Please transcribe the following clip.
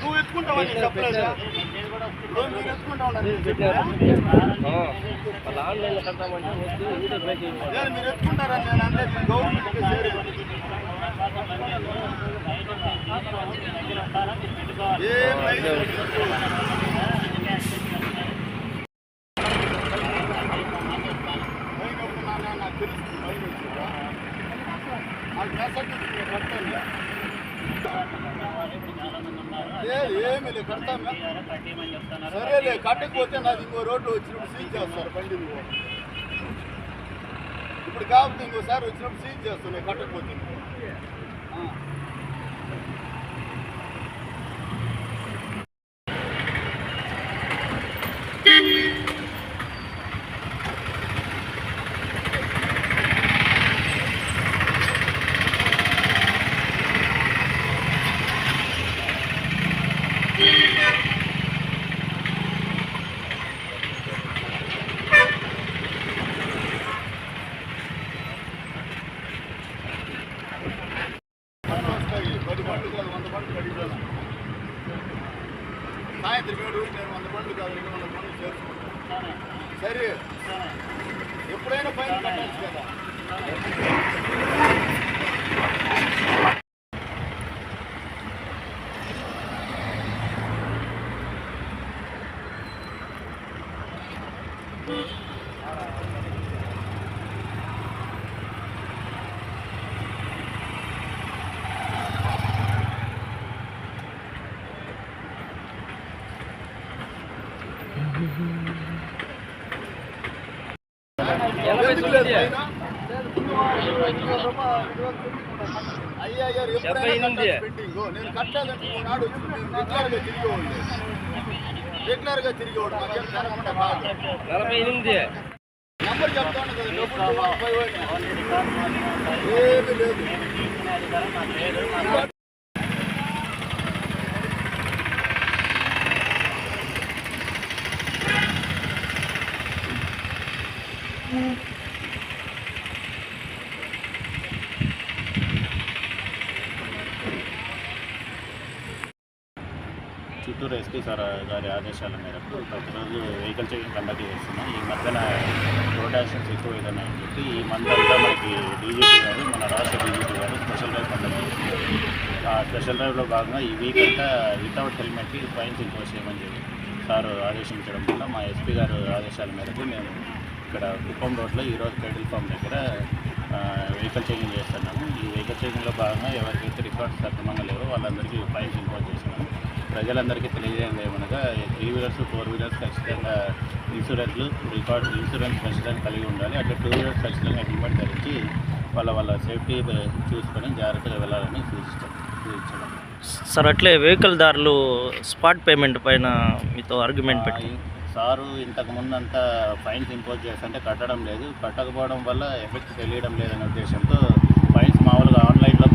నువ్వు ఎత్తుకుంటావని చెప్పలేదు, మీరు ఎత్తుకుంటా ఉండాలి. ఆన్లైన్లో కడతామంటే మీరు ఎత్తుకుంటారని నేను అంటే గవర్నమెంట్కి చేరి ఏమి లేదు కడతామే. సరేలే, కట్టకపోతే నాది ఇంకో రోడ్డు వచ్చినప్పుడు సీజ్ చేస్తారు బండి. ఇప్పుడు కాకపోతే ఇంకోసారి వచ్చినప్పుడు సీజ్ చేస్తున్నాయి కట్టకపోతే. సాయంత్రం 7 నేను 100 బండ్లు కాదు 200 బండ్లు చేసుకుంటాను. సరే, ఎప్పుడైనా పైన కట్టచ్చు కదా. అయ్యా గారు నేను కట్టాలంటే నాడు రెగ్యులర్గా తిరిగేవాడు మాకేం కనకుండా బాగా నెంబర్ చెప్తాను కదా, ఏమీ లేదు. చిత్తూరు ఎస్పీ సార్ గారి ఆదేశాల మేరకు ప్రతిరోజు వెహికల్ చెకింగ్ కండక్ట్ చేస్తున్నాం. ఈ మధ్యన రోడ్ యాక్సిడెంట్స్ ఎక్కువ అవుతున్నాయని చెప్పి ఈ మంత్ అంతా మనకి డీజీపీ గారు, మన రాష్ట్ర డీజీపీ గారు స్పెషల్ డ్రైవ్ కండక్ట్ చేస్తున్నారు. ఆ స్పెషల్ డ్రైవ్లో భాగంగా ఈ వీక్ అంతా వితౌట్ హెల్మెట్కి ఫైన్స్ ఇంపోజ్ చేయమని చెప్పి సార్ ఆదేశించడం వల్ల మా ఎస్పీ గారు ఆదేశాల మేరకు మేము ఇక్కడ కుప్పం రోడ్లో ఈరోజు కేటిల్ ఫామ్ దగ్గర వెహికల్ చెకింగ్ చేస్తున్నాము. ఈ వెహికల్ చెకింగ్లో భాగంగా ఎవరికైతే రికార్డ్స్ సక్రమంగా లేవో వాళ్ళందరికీ ఫైన్స్ ఇంపోజ్ చేస్తున్నాము. ప్రజలందరికీ తెలియజేయండి ఏమనగా 3 వీలర్స్ 4 వీలర్స్ ఖచ్చితంగా ఇన్సూరెన్స్ ఖచ్చితంగా కలిగి ఉండాలి. అట్లా 2 వీలర్స్ ఖచ్చితంగా హెల్మెట్ ధరించి వాళ్ళ సేఫ్టీ చూసుకొని జాగ్రత్తగా వెళ్ళాలని సూచించడం. సార్, అట్లే వెహికల్ దారులు స్పాట్ పేమెంట్ పైన మీతో ఆర్గ్యుమెంట్ పెట్టి సారు ఇంతకు ముందంతా ఫైన్స్ ఇంపోజ్ చేస్తుంటే కట్టడం లేదు, కట్టకపోవడం వల్ల ఎఫెక్ట్ తెలియడం లేదనే ఉద్దేశంతో ఫైన్స్ మామూలుగా ఆన్లైన్లో